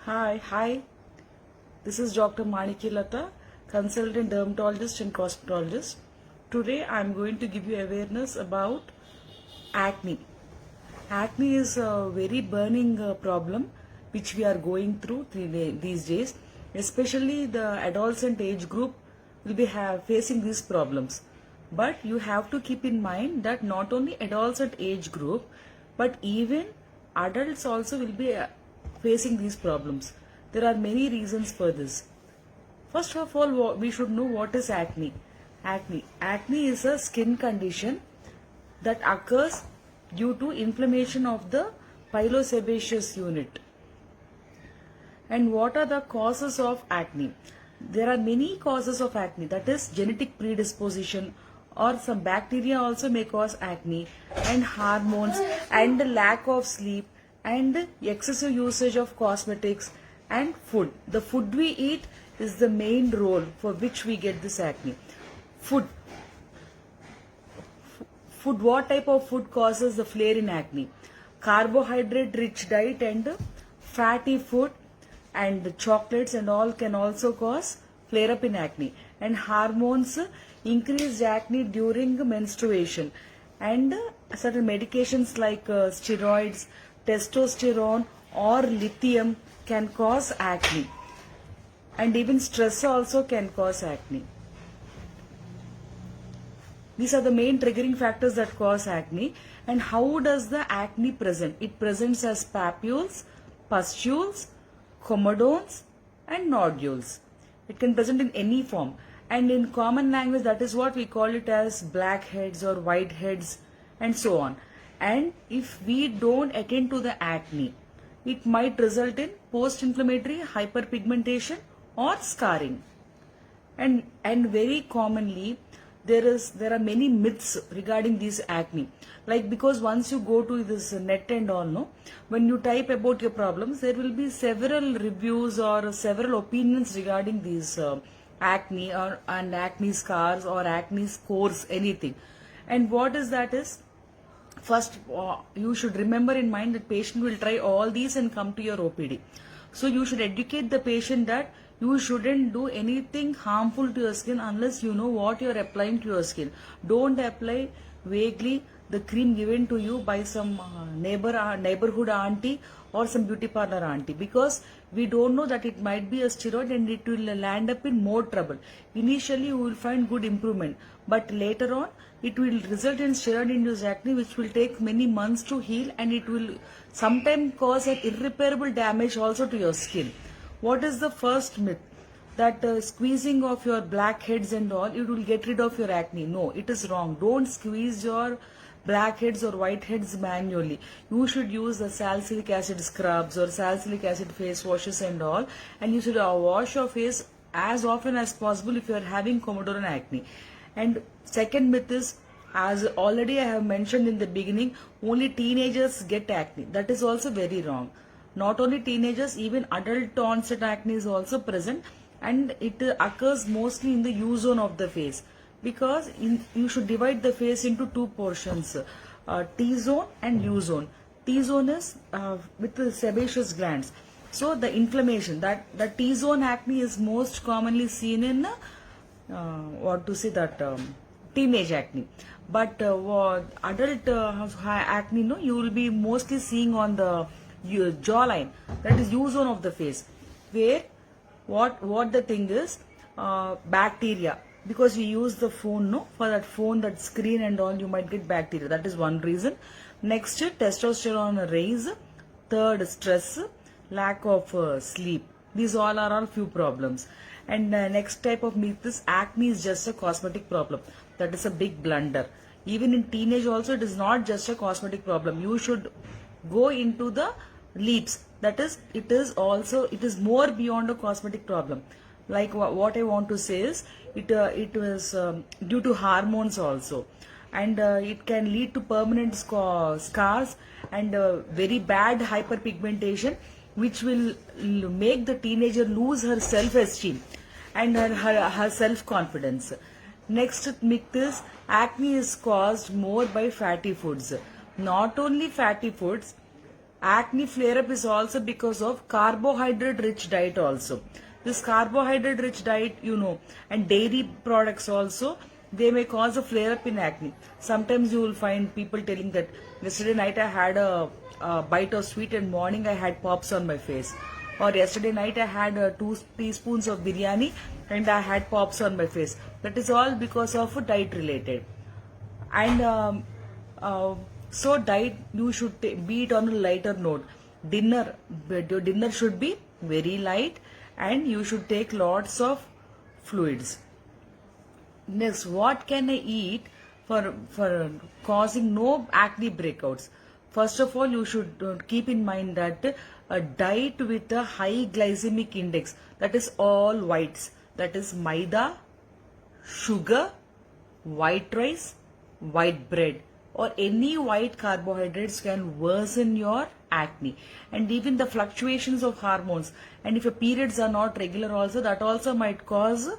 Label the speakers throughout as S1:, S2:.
S1: Hi. This is Dr. Manikilata, consultant dermatologist and cosmetologist. Today I am going to give you awareness about acne. Acne is a very burning problem which we are going through these days. Especially the adolescent age group will be facing these problems. But you have to keep in mind that not only adolescent age group, but even adults also will be facing these problems. There are many reasons for this. First of all, we should know what is acne. Acne is a skin condition that occurs due to inflammation of the pilosebaceous unit. And what are the causes of acne? There are many causes of acne, that is genetic predisposition, or some bacteria also may cause acne, and hormones, and lack of sleep, and excessive usage of cosmetics, and food. The food we eat is the main role for which we get this acne. Food, what type of food causes the flare in acne? Carbohydrate rich diet and fatty food and chocolates and all can also cause flare up in acne. And hormones increase acne during menstruation, and certain medications like steroids, testosterone or lithium can cause acne, and even stress also can cause acne. These are the main triggering factors that cause acne. And how does the acne present? It presents as papules, pustules, comedones and nodules. It can present in any form, and in common language that is what we call it as blackheads or whiteheads and so on. And if we don't attend to the acne, it might result in post-inflammatory hyperpigmentation or scarring. And very commonly there are many myths regarding this acne. Like, because once you go to this net and all, no, when you type about your problems, there will be several reviews or several opinions regarding these acne and acne scars or acne scores, anything. And what is that is, first you should remember in mind that patient will try all these and come to your OPD. So you should educate the patient that you shouldn't do anything harmful to your skin unless you know what you're applying to your skin. Don't apply vaguely the cream given to you by some neighborhood auntie or some beauty parlor auntie, because we don't know that it might be a steroid and it will land up in more trouble. Initially you will find good improvement, but later on it will result in steroid induced acne which will take many months to heal, and it will sometimes cause an irreparable damage also to your skin. What is the first myth? That squeezing of your blackheads and all, it will get rid of your acne. No, it is wrong. Don't squeeze your blackheads or whiteheads manually. You should use the salicylic acid scrubs or salicylic acid face washes and all, and you should wash your face as often as possible if you are having comedonal acne. And second myth is, as already I have mentioned in the beginning, only teenagers get acne. That is also very wrong. Not only teenagers, even adult onset acne is also present, and it occurs mostly in the U zone of the face, because you should divide the face into two portions, T zone and U zone. T zone is with the sebaceous glands. So the inflammation, that the T zone acne is most commonly seen in teenage acne. But adult acne, no, you will be mostly seeing on the jawline, that is U zone of the face, where what the thing is, bacteria, because we use the phone, no, for that phone, that screen and all, you might get bacteria. That is one reason. Next, testosterone raise. Third, stress, lack of sleep. These all are few problems. And next type of myth is acne is just a cosmetic problem. That is a big blunder. Even in teenage also, it is not just a cosmetic problem. You should go into the leaps. That is, it is more beyond a cosmetic problem. Like what I want to say is, it was due to hormones also, and it can lead to permanent scars and very bad hyperpigmentation, which will make the teenager lose her self-esteem and her self-confidence. Next myth is, acne is caused more by fatty foods. Not only fatty foods, Acne flare up is also because of carbohydrate rich diet also. This carbohydrate rich diet, and dairy products also, they may cause a flare up in acne. Sometimes you will find people telling that yesterday night I had a bite of sweet and morning I had pops on my face. Or yesterday night I had 2 teaspoons of biryani and I had pops on my face. That is all because of diet related. And so diet, you should be it on a lighter note. Your dinner should be very light and you should take lots of fluids. Next, what can I eat for causing no acne breakouts? First of all, you should keep in mind that a diet with a high glycemic index, that is all whites, that is maida, sugar, white rice, white bread, or any white carbohydrates can worsen your acne. And even the fluctuations of hormones, and if your periods are not regular also, that also might cause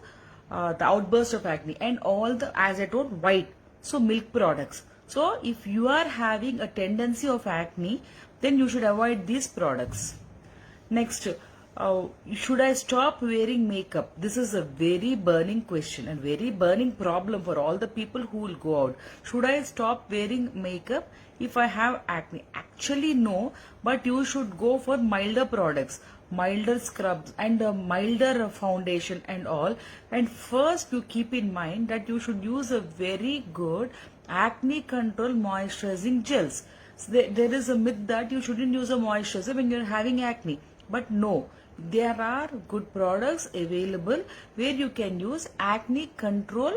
S1: the outburst of acne. And all the, as I told, white, so milk products. So if you are having a tendency of acne, then you should avoid these products. Next, should I stop wearing makeup? This is a very burning question and very burning problem for all the people who will go out. Should I stop wearing makeup if I have acne? Actually, no, but you should go for milder products, milder scrubs and a milder foundation and all. And first, you keep in mind that you should use a very good acne control moisturizing gels. So there is a myth that you shouldn't use a moisturizer when you're having acne. But no, there are good products available where you can use acne control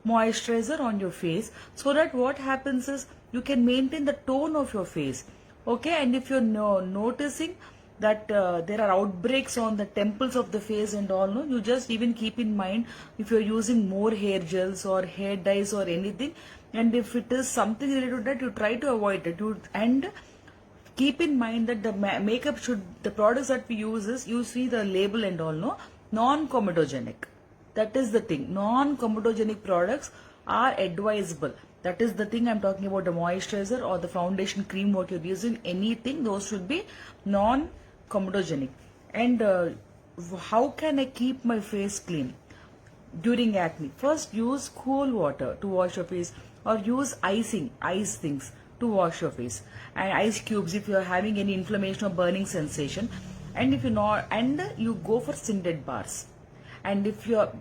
S1: moisturizer on your face, so that what happens is you can maintain the tone of your face. Okay, and if you're noticing that there are outbreaks on the temples of the face and all, no, you just even keep in mind if you're using more hair gels or hair dyes or anything, and if it is something related to that, you try to avoid it. And keep in mind that the makeup should, the products that we use is, you see the label and all, no, non-comedogenic. That is the thing. Non-comedogenic products are advisable. That is the thing I'm talking about, the moisturizer or the foundation cream, what you're using, anything, those should be non-comedogenic. And how can I keep my face clean during acne? First, use cool water to wash your face, or use ice things to wash your face, and ice cubes if you are having any inflammation or burning sensation. And if you not, and you go for Sindet bars. And if your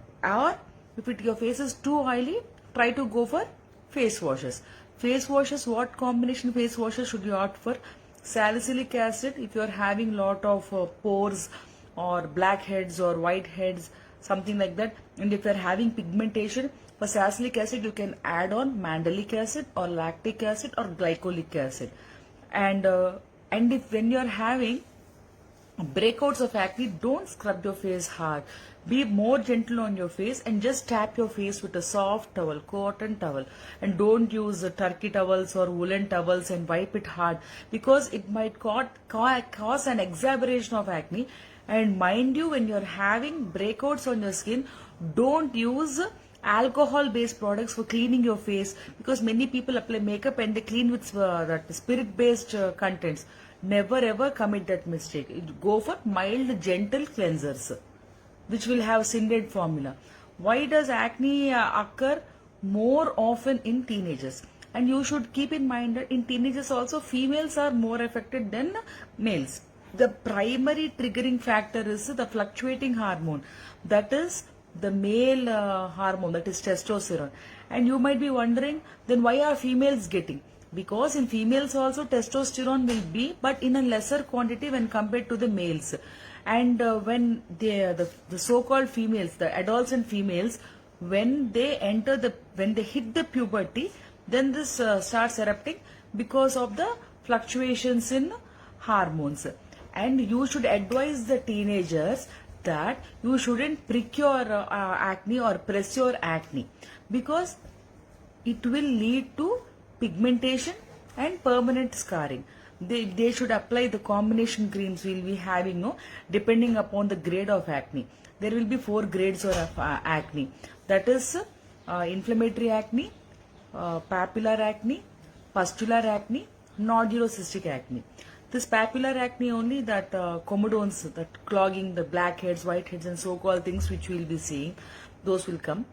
S1: face is too oily, try to go for face washes. Face washes, what combination face washes should you opt for? Salicylic acid if you are having lot of pores or blackheads or whiteheads, something like that. And if you are having pigmentation, for salicylic acid you can add on mandelic acid or lactic acid or glycolic acid. And if when you are having breakouts of acne, don't scrub your face hard. Be more gentle on your face and just tap your face with a soft towel, cotton towel, and don't use turkey towels or woolen towels and wipe it hard, because it might cause an exacerbation of acne. And mind you, when you're having breakouts on your skin, don't use alcohol based products for cleaning your face, because many people apply makeup and they clean with that spirit based contents. Never ever commit that mistake. Go for mild gentle cleansers which will have Sindet formula. Why does acne occur more often in teenagers? And you should keep in mind that in teenagers also females are more affected than males. The primary triggering factor is the fluctuating hormone, that is the male hormone, that is testosterone. And you might be wondering, then why are females getting? Because in females also testosterone will be, but in a lesser quantity when compared to the males. And when the so-called females, the adolescent females, when they hit the puberty, then this starts erupting because of the fluctuations in hormones. And you should advise the teenagers that you shouldn't prick your acne or press your acne, because it will lead to pigmentation and permanent scarring. They should apply the combination creams we'll be having, no, depending upon the grade of acne. There will be 4 grades of acne. That is inflammatory acne, papillary acne, pustular acne, nodulocystic acne. This papular acne only, that comedones, that clogging, the blackheads, whiteheads and so-called things which we will be seeing, those will come.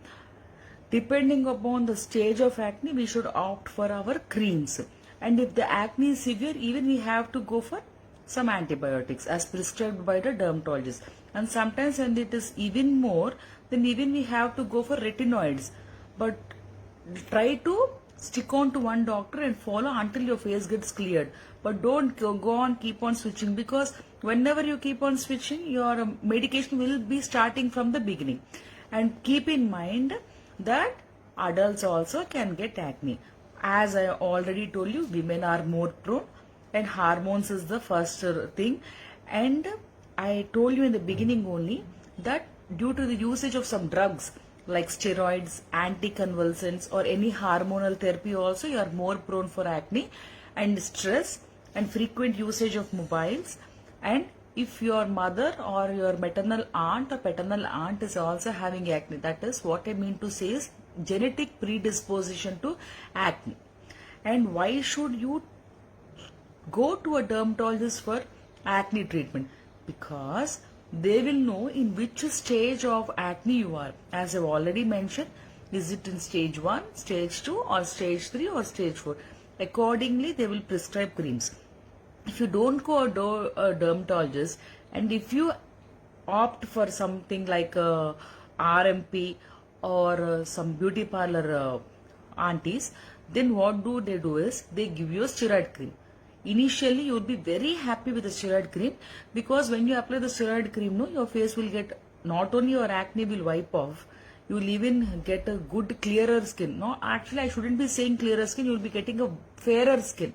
S1: Depending upon the stage of acne, we should opt for our creams. And if the acne is severe, even we have to go for some antibiotics as prescribed by the dermatologist. And sometimes when it is even more, then even we have to go for retinoids. But try to stick on to one doctor and follow until your face gets cleared. But don't go on, keep on switching, because whenever you keep on switching, your medication will be starting from the beginning. And keep in mind that adults also can get acne. As I already told you, women are more prone, and hormones is the first thing. And I told you in the beginning only that due to the usage of some drugs like steroids, anticonvulsants or any hormonal therapy also, you are more prone for acne. And stress and frequent usage of mobiles, and if your mother or your maternal aunt or paternal aunt is also having acne, that is what I mean to say is genetic predisposition to acne. And why should you go to a dermatologist for acne treatment? Because they will know in which stage of acne you are. As I've already mentioned, is it in stage 1, stage 2 or stage 3 or stage 4? Accordingly, they will prescribe creams. If you don't go to a dermatologist, and if you opt for something like RMP or some beauty parlor aunties, then what do they do is they give you a steroid cream. Initially, you will be very happy with the steroid cream, because when you apply the steroid cream, no, your face will get, not only your acne will wipe off, you will even get a good clearer skin. No, actually I shouldn't be saying clearer skin, you will be getting a fairer skin.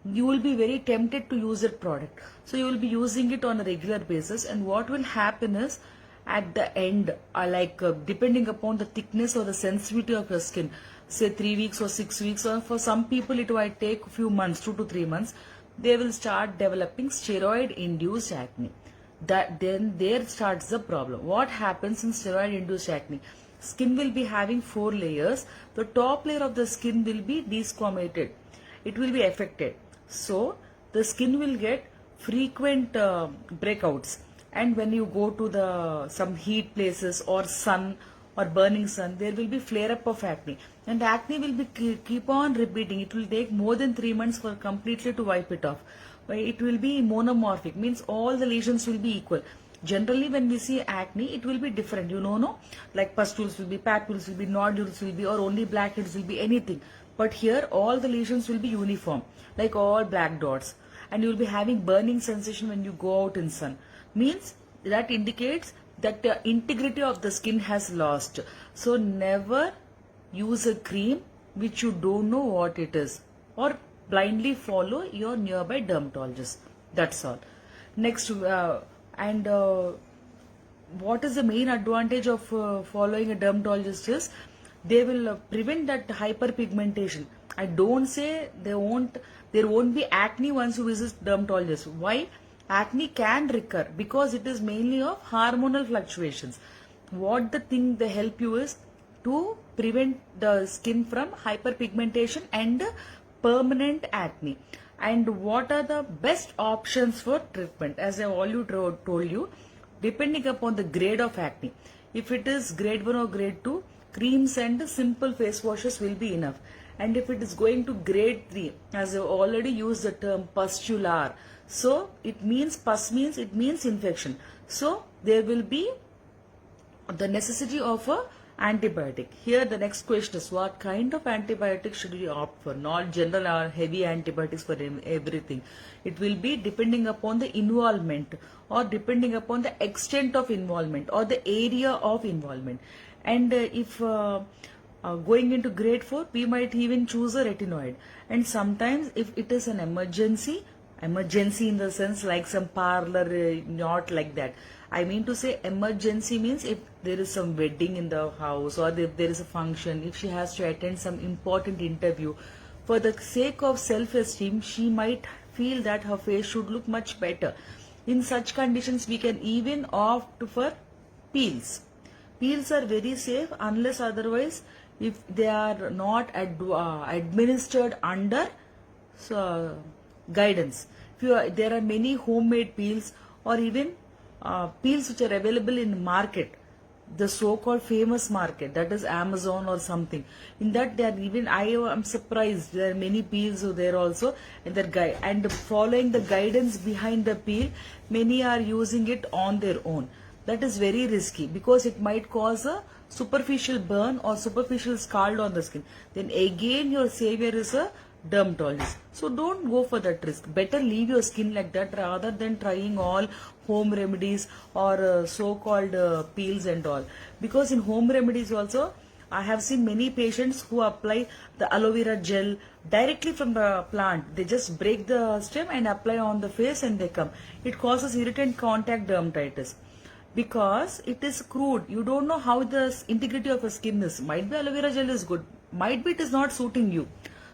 S1: You will be very tempted to use that product. So you will be using it on a regular basis, and what will happen is at the end, depending upon the thickness or the sensitivity of your skin, say 3 weeks or 6 weeks, or for some people it might take a few months, 2 to 3 months, they will start developing steroid induced acne. That then there starts the problem. What happens in steroid induced acne? Skin will be having 4 layers. The top layer of the skin will be desquamated. It will be affected. So the skin will get frequent breakouts, and when you go to the some heat places or sun or burning sun, there will be flare up of acne, and the acne will be keep on repeating. It will take more than 3 months for completely to wipe it off. It will be monomorphic, means all the lesions will be equal. Generally, when we see acne, it will be different. You know, no, like pustules will be, papules will be, nodules will be, or only blackheads will be, anything. But here, all the lesions will be uniform, like all black dots, and you will be having burning sensation when you go out in sun. Means that indicates that the integrity of the skin has lost. So never use a cream which you don't know what it is, or blindly follow your nearby dermatologist. That's all. Next, what is the main advantage of following a dermatologist is they will prevent that hyperpigmentation. I don't say there won't be acne once you visit dermatologist. Why? Acne can recur because it is mainly of hormonal fluctuations. What the thing they help you is to prevent the skin from hyperpigmentation and permanent acne. And what are the best options for treatment? As I already told you, depending upon the grade of acne. If it is grade 1 or grade 2, creams and simple face washes will be enough. And if it is going to grade 3, as I already used the term pustular, so it means, pus means, it means infection. So there will be the necessity of a antibiotic. Here the next question is, what kind of antibiotic should we opt for? Not general or heavy antibiotics for everything. It will be depending upon the involvement, or depending upon the extent of involvement or the area of involvement. And if going into grade 4, we might even choose a retinoid. And sometimes if it is an emergency in the sense like some parlor, not like that. I mean to say emergency means if there is some wedding in the house, or if there is a function, if she has to attend some important interview, for the sake of self-esteem, she might feel that her face should look much better. In such conditions, we can even opt for peels. Peels are very safe unless otherwise if they are not administered under guidance. There are many homemade peels or even peels which are available in market, the so-called famous market, that is Amazon or something. In that they are even, I am surprised, there are many peels there also, and their guide and following the guidance behind the peel, many are using it on their own. That is very risky because it might cause a superficial burn or superficial scald on the skin. Then again your savior is a dermatologist. So don't go for that risk. Better leave your skin like that rather than trying all home remedies or so-called peels and all. Because in home remedies also, I have seen many patients who apply the aloe vera gel directly from the plant. They just break the stem and apply on the face and they come. It causes irritant contact dermatitis because it is crude. You don't know how the integrity of your skin is. Might be aloe vera gel is good, might be it is not suiting you.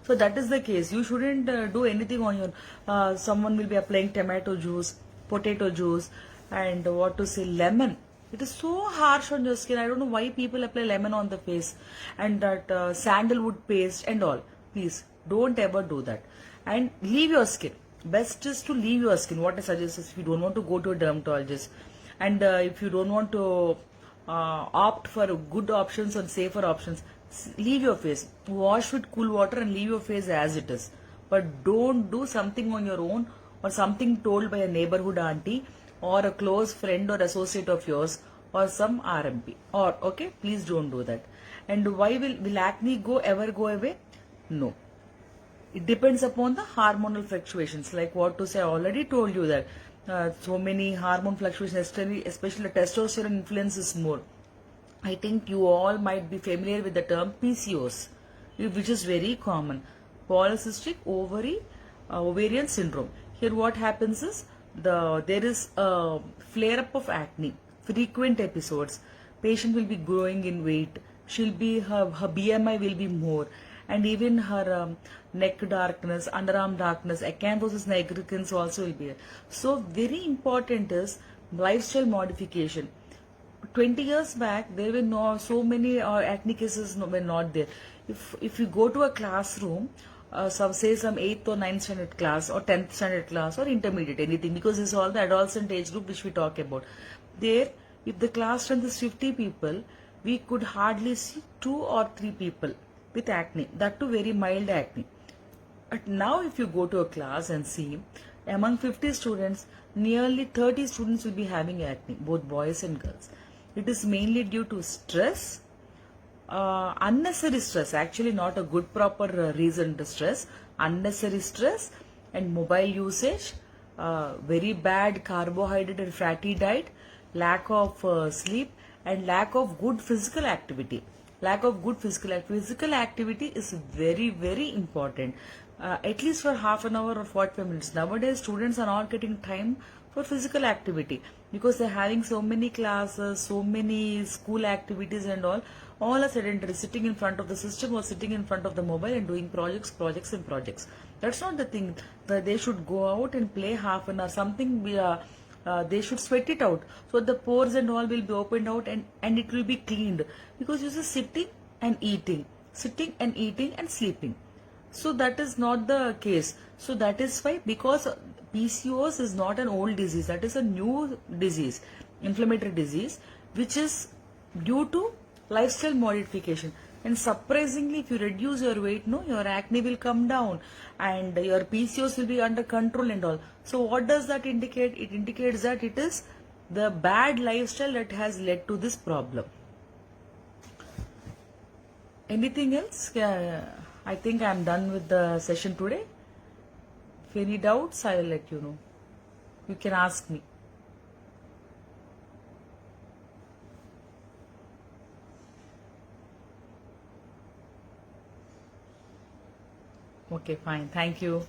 S1: So that is the case. You shouldn't do anything on your. Someone will be applying tomato juice, potato juice, and what to say, lemon. It is so harsh on your skin. I don't know why people apply lemon on the face, and that sandalwood paste and all. Please don't ever do that. And leave your skin. Best is to leave your skin. What I suggest is if you don't want to go to a dermatologist, and if you don't want to opt for good options and safer options, leave your face. Wash with cool water and leave your face as it is. But don't do something on your own or something told by a neighborhood auntie or a close friend or associate of yours or some RMP. Or okay, please don't do that. And why will acne ever go away? No. It depends upon the hormonal fluctuations. Like what to say, I already told you that so many hormone fluctuations, especially the testosterone influence is more. I think you all might be familiar with the term PCOS, which is very common. Polycystic ovarian syndrome. Here what happens is there is a flare up of acne, frequent episodes. Patient will be growing in weight. Her BMI will be more, and even her neck darkness, underarm darkness, acanthosis nigricans also will be there. So very important is lifestyle modification. 20 years back, there were so many acne cases were not there. If you go to a classroom, say some 8th or 9th standard class or 10th standard class or intermediate, anything, because this is all the adolescent age group which we talk about. There, if the class strength is 50 people, we could hardly see 2 or 3 people with acne, that too very mild acne. But now if you go to a class and see, among 50 students, nearly 30 students will be having acne, both boys and girls. It is mainly due to stress, unnecessary stress, actually not a good proper reason to stress, unnecessary stress and mobile usage, very bad carbohydrate and fatty diet, lack of sleep and lack of good physical activity. Lack of good physical activity is very, very important. At least for half an hour or 45 minutes. Nowadays, students are not getting time for physical activity because they're having so many classes, so many school activities and all are sedentary, sitting in front of the system or sitting in front of the mobile and doing projects. That's not the thing. They should go out and play half an hour, something. They should sweat it out so the pores and all will be opened out and it will be cleaned, because you're just sitting and eating and sleeping. So that is not the case. So that is why, because PCOS is not an old disease, that is a new disease, inflammatory disease, which is due to lifestyle modification. And surprisingly, if you reduce your weight, your acne will come down and your PCOS will be under control and all. So what does that indicate? It indicates that it is the bad lifestyle that has led to this problem. Anything else? I think I am done with the session today. If any doubts, I will let you know. You can ask me. Okay, fine. Thank you.